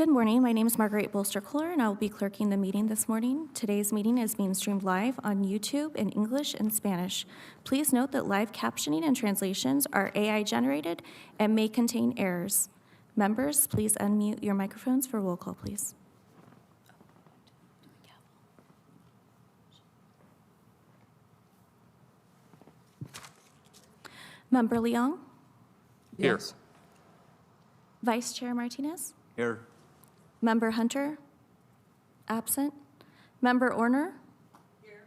Good morning. My name is Marguerite Bolster-Kohler, and I will be clerking the meeting this morning. Today's meeting is being streamed live on YouTube in English and Spanish. Please note that live captioning and translations are AI-generated and may contain errors. Members, please unmute your microphones for roll call, please. Member Leong? Here. Yes. Vice Chair Martinez? Here. Member Hunter? Absent. Member Orner? Here.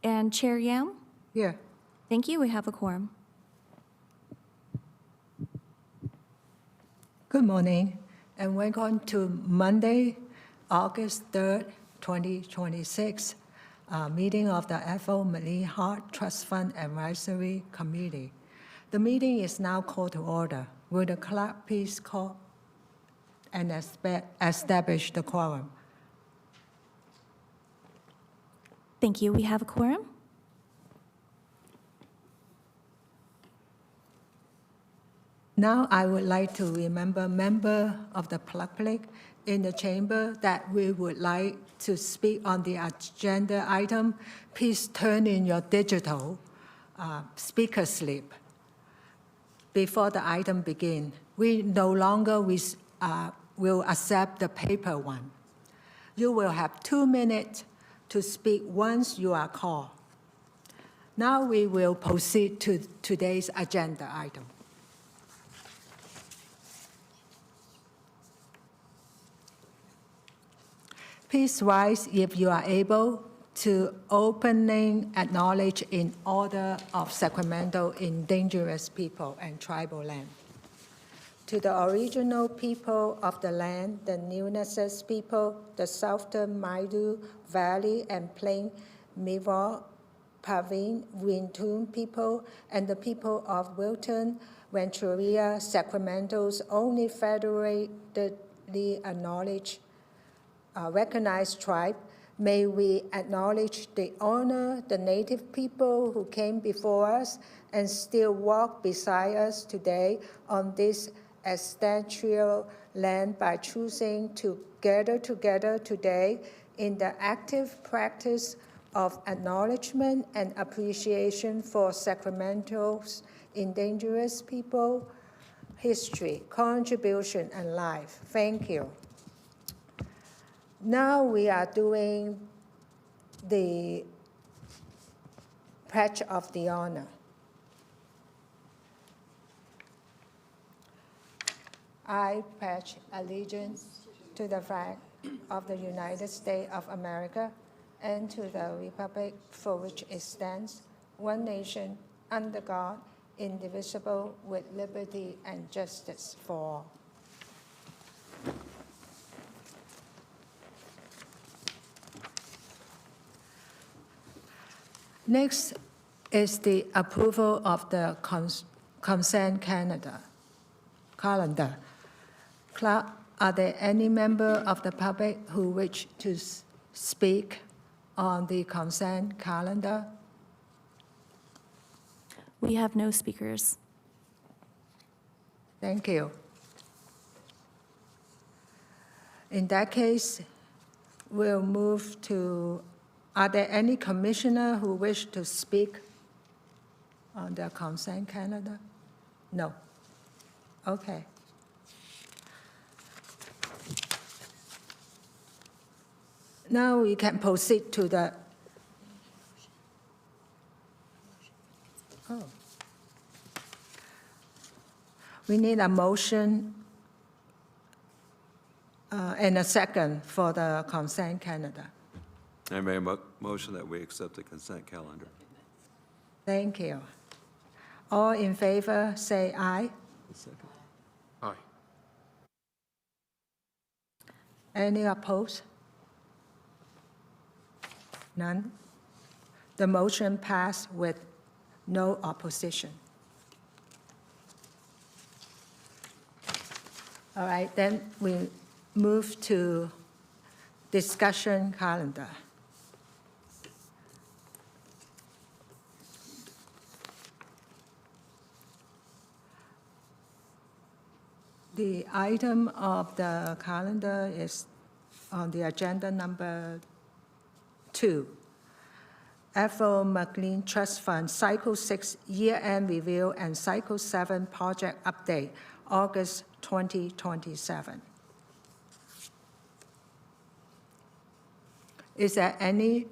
And Chair Yam? Here. Thank you. We have a quorum. Good morning, and welcome to Monday, August 3rd, 2026, meeting of the Ethel Hart Trust Fund Advisory Committee. The meeting is now called to order. Will the clerk please call and establish the quorum? Thank you. We have a quorum. Now I would like to remember members of the public in the chamber that we would like to speak on the agenda item. Please turn in your digital speaker slip before the item begins. We no longer will accept the paper one. You will have 2 minutes to speak once you are called. Now we will proceed to today's agenda item. Please rise if you are able to opening acknowledge in order of Sacramento Indigenous People and Tribal Land. To the original people of the land, the New Nessus people, the Southern Maidu Valley and Plain Miwok, Pavine, Wintun people, and the people of Wilton, Venturia, Sacramento's only federally acknowledged recognized tribe, may we acknowledge the honor the native people who came before us and still walk beside us today on this ancestral land by choosing to gather together today in the active practice of acknowledgement and appreciation for Sacramento's indigenous people, history, contribution, and life. Thank you. Now we are doing the Pledge of the Honor. I pledge allegiance to the flag of the United States of America and to the republic for which it stands, one nation, under God, indivisible, with liberty and justice for all. Next is the approval of the consent calendar. Clark, are there any member of the public who wish to speak on the consent calendar? We have no speakers. Thank you. In that case, we'll move to, are there any commissioner who wish to speak on the consent calendar? No. Okay. Now we can proceed to the, we need a motion and a second for the consent calendar. I make a motion that we accept the consent calendar. Thank you. All in favor, say aye. Second. Aye. Any opposed? None. The motion passed with no opposition. All right, then we move to discussion calendar. The item of the calendar is on the agenda number 2. Ethel MacLeod Trust Fund Cycle 6 Year-End Review and Cycle 7 Project Update, August 2027. Is there any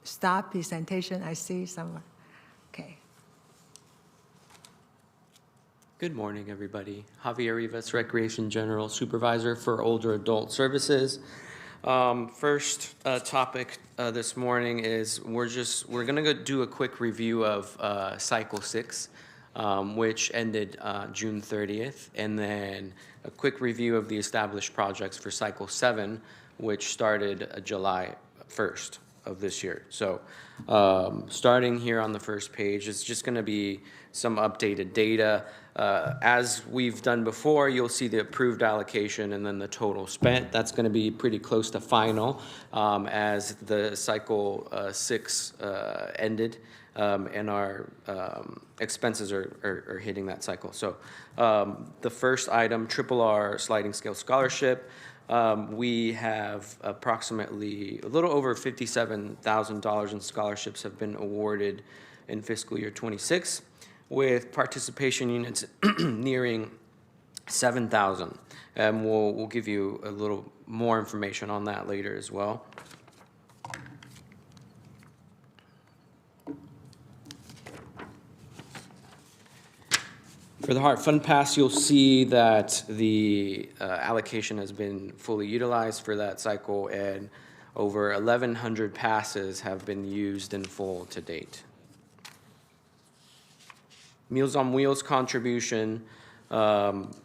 staff presentation? I see someone. Okay. Good morning, everybody. Javier Rivas, Recreation General Supervisor for Older Adult Services. First topic this morning is we're gonna go do a quick review of Cycle 6, which ended June 30th, and then a quick review of the established projects for Cycle 7, which started July 1st of this year. So starting here on the first page, it's just gonna be some updated data. As we've done before, you'll see the approved allocation and then the total spent. That's gonna be pretty close to final as the Cycle 6 ended and our expenses are hitting that cycle. So the first item, RRR Sliding Scale Scholarship, we have approximately a little over $57,000 in scholarships have been awarded in fiscal year 26, with participation units nearing 7,000. And we'll give you a little more information on that later as well. For the Hart Fund Pass, you'll see that the allocation has been fully utilized for that cycle, and over 1,100 passes have been used in full to date. Meals on Wheels contribution, Meals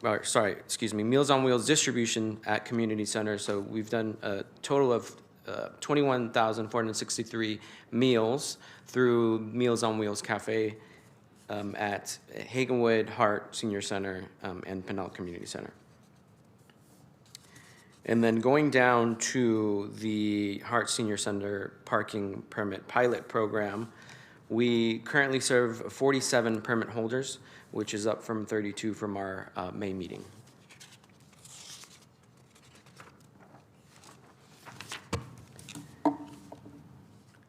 on Wheels distribution at community centers. So we've done a total of 21,463 meals through Meals on Wheels Cafe at Hagenwood, Hart Senior Center, and Pinell Community Center. And then going down to the Hart Senior Center parking permit pilot program, we currently serve 47 permit holders, which is up from 32 from our May meeting.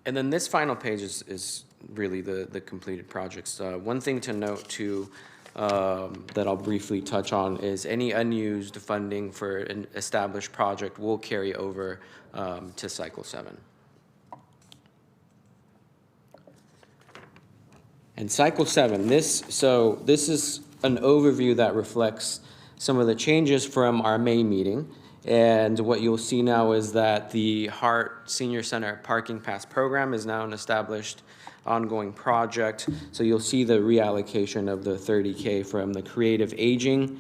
And then this final page is really the completed projects. One thing to note too, that I'll briefly touch on is any unused funding for an established project will carry over to Cycle 7. And Cycle 7, this is an overview that reflects some of the changes from our May meeting. And what you'll see now is that the Hart Senior Center Parking Pass program is now an established ongoing project. So you'll see the reallocation of the $30K from the creative aging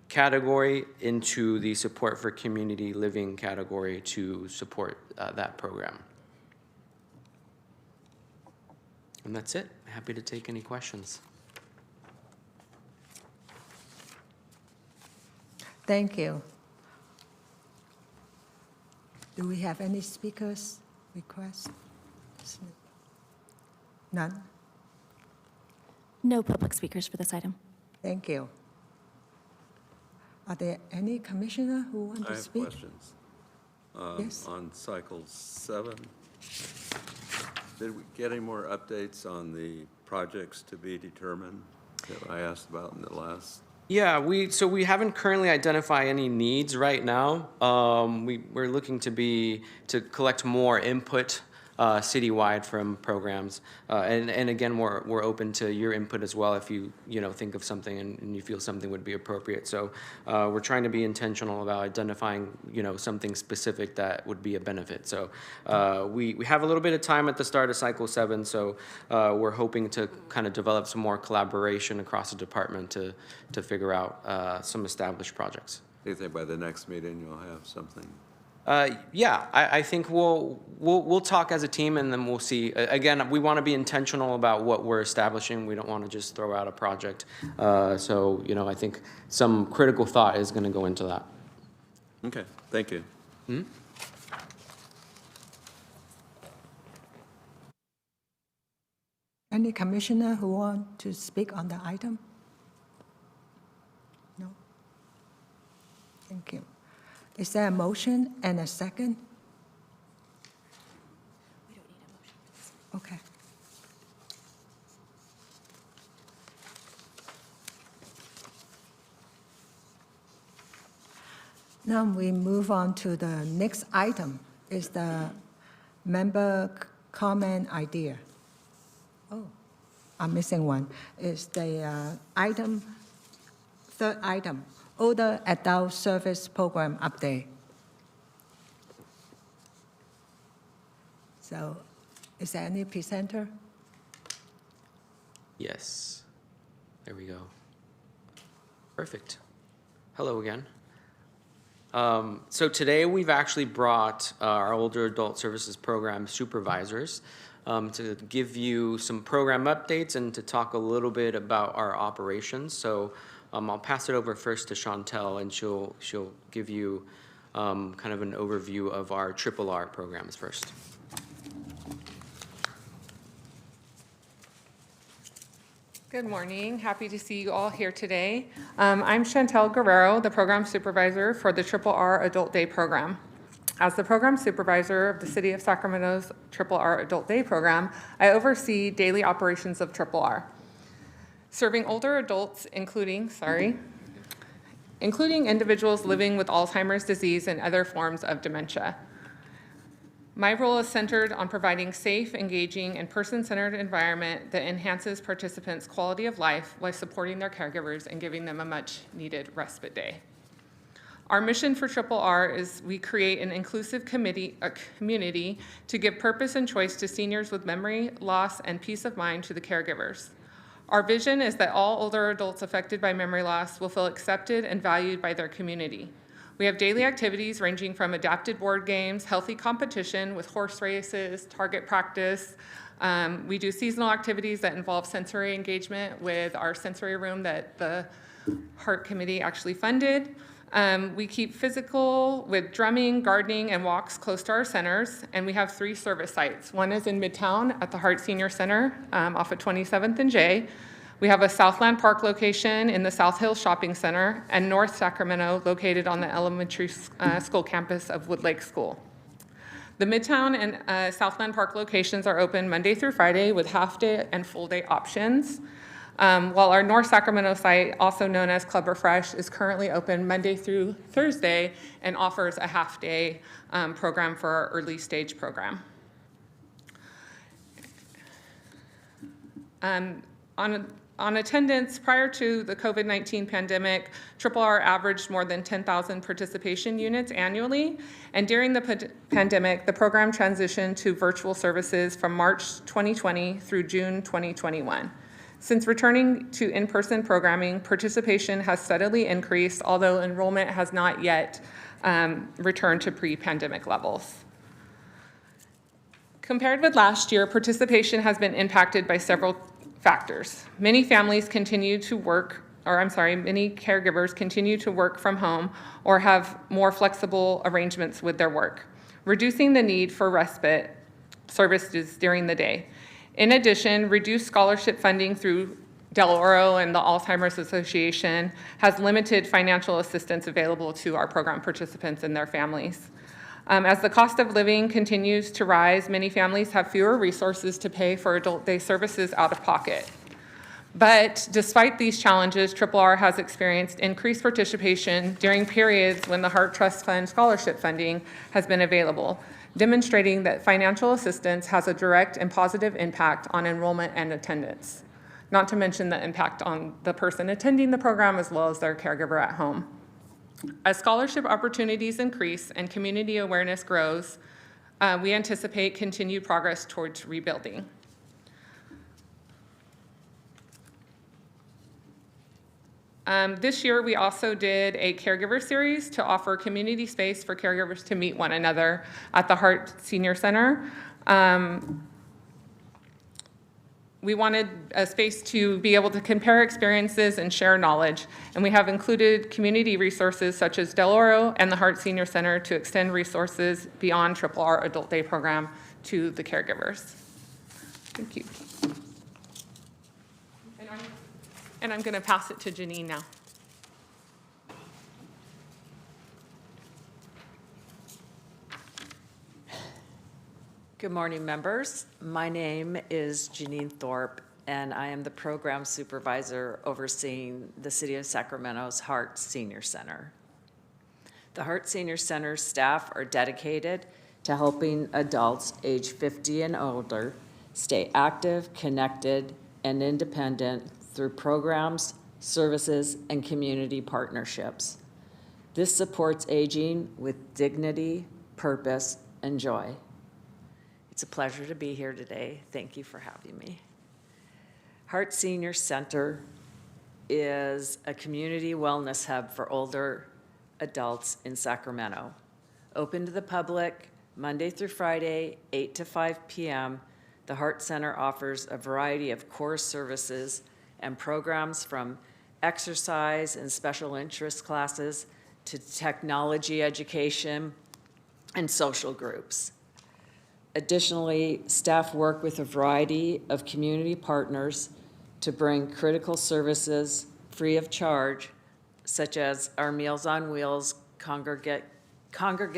category into the support for community living category to support that program. And that's it. Happy to take any questions. Thank you. Do we have any speakers requests? None? No public speakers for this item. Thank you. Are there any commissioner who want I to have speak? questions. Yes. On Cycle 7, did we get any more updates on the projects to be determined that I asked about in the last? Yeah, we haven't currently identified any needs right now. We're looking to collect more input citywide from programs, and again, we're open to your input as well if you think of something and you feel something would be appropriate. So we're trying to be intentional about identifying something specific that would be a benefit. So we have a little bit of time at the start of Cycle 7, so we're hoping to kind of develop some more collaboration across the department to figure out some established projects. Do you think by the next meeting you'll have something? Yeah, I think we'll talk as a team, and then we'll see. Again, we want to be intentional about what we're establishing. We don't want to just throw out a project. So I think some critical thought is going to go into that. Okay, thank you. Hmm? Any commissioner who want to speak on the item? No? Thank you. Is there a motion and a second? We don't need a motion for this. Okay. Now we move on to the next item, is the member comment idea. Oh, I'm missing one. Is the third item, older adult service program update. So is there any presenter? Yes. There we go. Perfect. Hello again. So today we've actually brought our older adult services program supervisors to give you some program updates and to talk a little bit about our operations. So I'll pass it over first to Chantel, and she'll give you kind of an overview of our RRR programs first. Good morning. Happy to see you all here today. I'm Chantel Guerrero, the program supervisor for the RRR Adult Day program. As the program supervisor of the City of Sacramento's RRR Adult Day program, I oversee daily operations of RRR, serving older adults, including individuals living with Alzheimer's disease and other forms of dementia. My role is centered on providing safe, engaging, and person-centered environment that enhances participants' quality of life while supporting their caregivers and giving them a much-needed respite day. Our mission for RRR is we create an inclusive community to give purpose and choice to seniors with memory loss and peace of mind to the caregivers. Our vision is that all older adults affected by memory loss will feel accepted and valued by their community. We have daily activities ranging from adapted board games, healthy competition with horse races, target practice. We do seasonal activities that involve sensory engagement with our sensory room that the Hart Committee actually funded. We keep physical with drumming, gardening, and walks close to our centers, and we have 3 service sites. One is in Midtown at the Hart Senior Center off of 27th and J. We have a Southland Park location in the South Hills Shopping Center, and North Sacramento located on the elementary school campus of Woodlake School. The Midtown and Southland Park locations are open Monday through Friday with half-day and full-day options, while our North Sacramento site, also known as Club Refresh, is currently open Monday through Thursday and offers a half-day program for our early stage program. On attendance, prior to the COVID-19 pandemic, RRR averaged more than 10,000 participation units annually, and during the pandemic, the program transitioned to virtual services from March 2020 through June 2021. Since returning to in-person programming, participation has steadily increased, although enrollment has not yet returned to pre-pandemic levels. Compared with last year, participation has been impacted by several factors. Many caregivers continue to work from home or have more flexible arrangements with their work, reducing the need for respite services during the day. In addition, reduced scholarship funding through Del Oro and the Alzheimer's Association has limited financial assistance available to our program participants and their families. As the cost of living continues to rise, many families have fewer resources to pay for adult day services out of pocket. But despite these challenges, RRR has experienced increased participation during periods when the Hart Trust Fund scholarship funding has been available, demonstrating that financial assistance has a direct and positive impact on enrollment and attendance, not to mention the impact on the person attending the program as well as their caregiver at home. As scholarship opportunities increase and community awareness grows, we anticipate continued progress towards rebuilding. This year, we also did a caregiver series to offer community space for caregivers to meet one another at the Hart Senior Center. We wanted a space to be able to compare experiences and share knowledge, and we have included community resources such as Del Oro and the Hart Senior Center to extend resources beyond RRR Adult Day program to the caregivers. Thank you. And I'm going to pass it to Janine now. Good morning, members. My name is Janine Thorpe, and I am the program supervisor overseeing the City of Sacramento's Hart Senior Center. The Hart Senior Center staff are dedicated to helping adults age 50 and older stay active, connected, and independent through programs, services, and community partnerships. This supports aging with dignity, purpose, and joy. It's a pleasure to be here today. Thank you for having me. Hart Senior Center is a community wellness hub for older adults in Sacramento. Open to the public Monday through Friday, 8 to 5 p.m. The Hart Center offers a variety of core services and programs from exercise and special interest classes to technology education and social groups. Additionally, staff work with a variety of community partners to bring critical services free of charge, such as our Meals on Wheels Congregate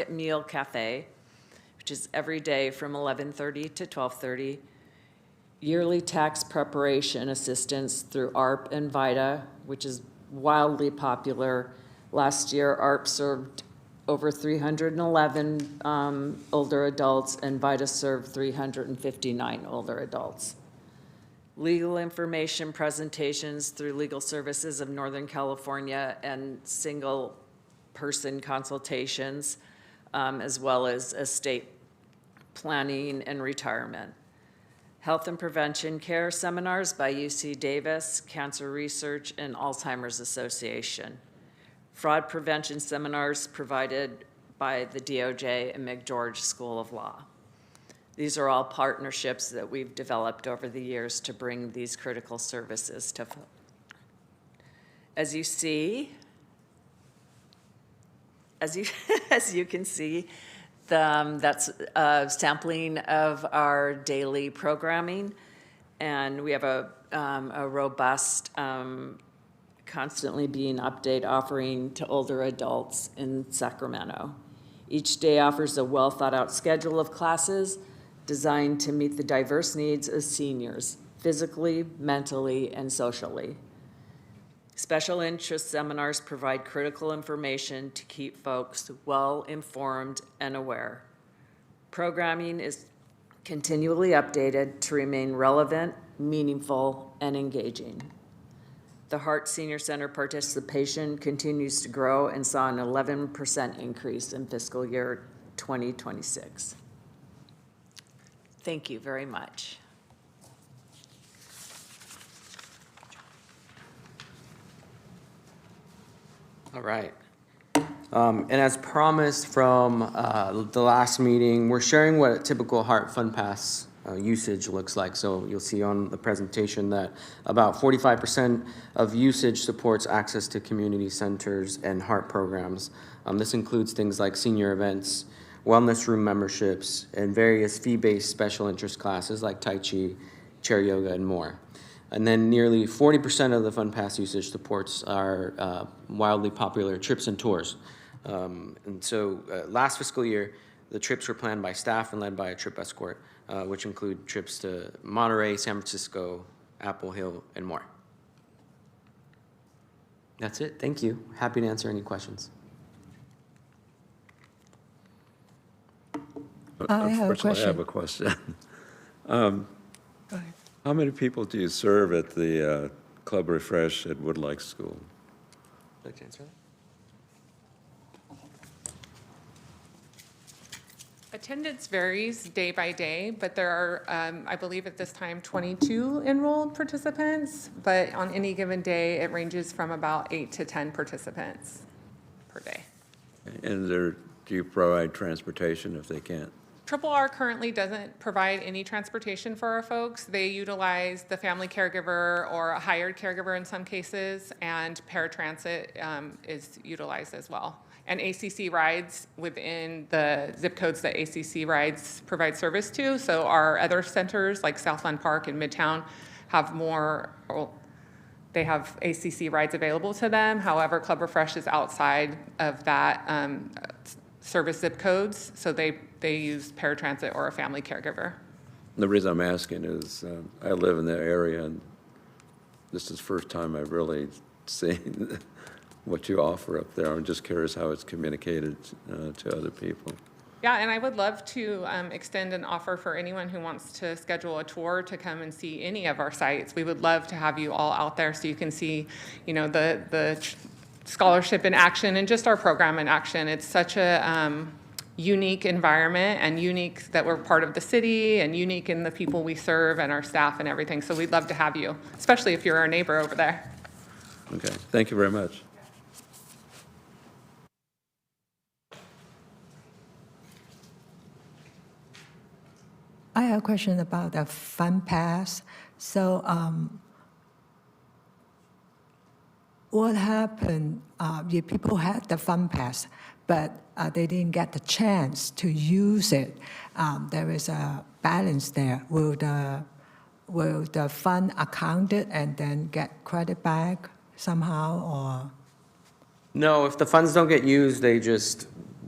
Meal Cafe, which is every day from 11:30 to 12:30, yearly tax preparation assistance through ARP and VITA, which is wildly popular. Last year, ARP served over 311 older adults, and VITA served 359 older adults. Legal information presentations through Legal Services of Northern California and single-person consultations, as well as estate planning and retirement. Health and prevention care seminars by UC Davis, Cancer Research, and Alzheimer's Association. Fraud prevention seminars provided by the DOJ and McGeorge School of Law. These are all partnerships that we've developed over the years to bring these critical services to folks. As you can see, that's a sampling of our daily programming, and we have a robust, constantly being update offering to older adults in Sacramento. Each day offers a well thought out schedule of classes designed to meet the diverse needs of seniors, physically, mentally, and socially. Special interest seminars provide critical information to keep folks well informed and aware. Programming is continually updated to remain relevant, meaningful, and engaging. The Hart Senior Center participation continues to grow and saw an 11% increase in fiscal year 2026. Thank you very much. All right. And as promised from the last meeting, we're sharing what a typical Hart Fund Pass usage looks like. So you'll see on the presentation that about 45% of usage supports access to community centers and Hart programs. This includes things like senior events, wellness room memberships, and various fee-based special interest classes like Tai Chi, chair yoga, and more. And then nearly 40% of the Fund Pass usage supports our wildly popular trips and tours. And so last fiscal year, the trips were planned by staff and led by a trip escort, which include trips to Monterey, San Francisco, Apple Hill, and more. That's it. Thank you. Happy to answer any questions. I have a Unfortunately, I have a question. How many people do you serve at the Club Refresh at Woodlike School? Would you like to answer that? Attendance varies day by day, but there are, I believe at this time, 22 enrolled participants, but on any given day, it ranges from about 8 to 10 participants per day. And do you provide transportation if they can't? Triple R currently doesn't provide any transportation for our folks. They utilize the family caregiver or a hired caregiver in some cases, and paratransit is utilized as well. And ACC rides within the zip codes that ACC rides provide service to. So our other centers like Southland Park and Midtown have more, they have ACC rides available to them. However, Club Refresh is outside of that service zip codes, so they they use paratransit or a family caregiver. The reason I'm asking is I live in that area, and this is the first time I've really seen what you offer up there. I'm just curious how it's communicated to other people. Yeah, and I would love to extend an offer for anyone who wants to schedule a tour to come and see any of our sites. We would love to have you all out there so you can see, you know, the scholarship in action and just our program in action. It's such a unique environment, and unique that we're part of the city, and unique in the people we serve and our staff and everything. So we'd love to have you, especially if you're our neighbor over there. Okay, thank you very much. I have a question about the Fun Pass. So what happened if people had the Fun Pass, but they didn't get the chance to use it? There is a balance there. Will the fund account it and then get credit back somehow, or? No, if the funds don't get used,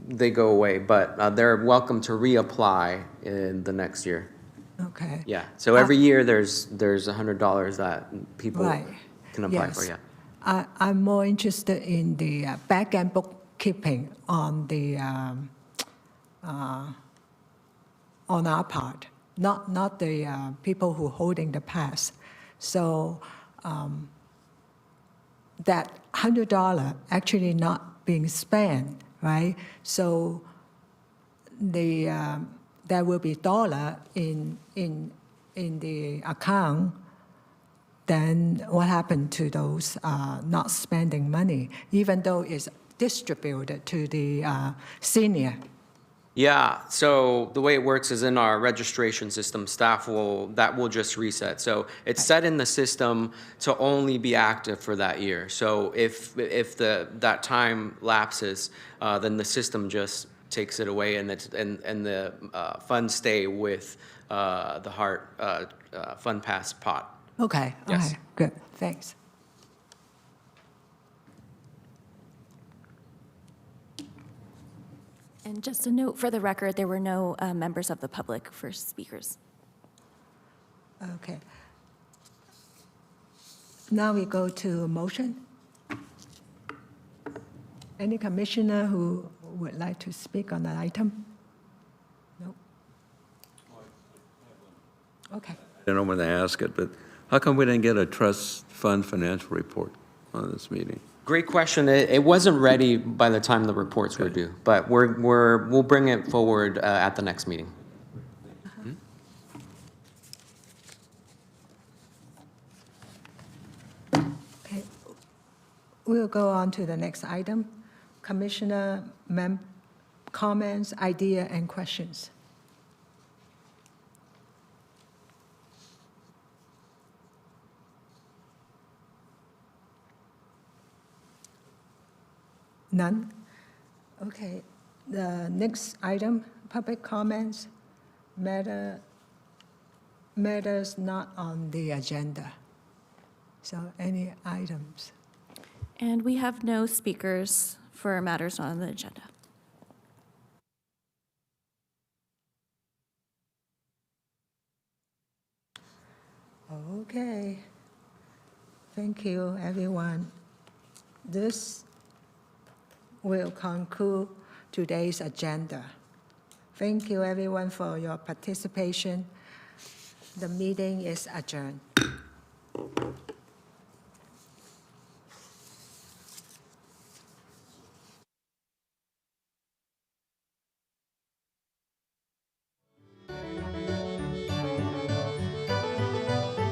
they go away, but they're welcome to reapply in the next year. Okay. Yeah, so every year there's $100 that people Right. can apply Yes. for, yeah. I'm more interested in the back-end bookkeeping on the on our part, not the people who holding the pass. So that $100 actually not being spent, right? So there will be dollar in the account. Then what happened to those not spending money, even though it's distributed to the senior? Yeah, so the way it works is in our registration system, staff will just reset. So it's set in the system to only be active for that year. So if that time lapses, then the system just takes it away, and the funds stay with the Hart Fund Pass pot. Okay, Yes. okay, good, thanks. And just a note for the record, there were no members of the public first speakers. Okay. Now we go to motion. Any commissioner who would like to speak on that item? No? Okay. I don't know when they ask it, but how come we didn't get a trust fund financial report on this meeting? Great question. It wasn't ready by the time the reports were due, but we'll bring it forward at the next meeting. Okay. We'll go on to the next item. Commissioner comments, idea, and questions. None? Okay. The next item, public comments, matters not on the agenda. So any items? And we have no speakers for matters on the agenda. Okay. Thank you, everyone. This will conclude today's agenda. Thank you, everyone, for your participation. The meeting is adjourned.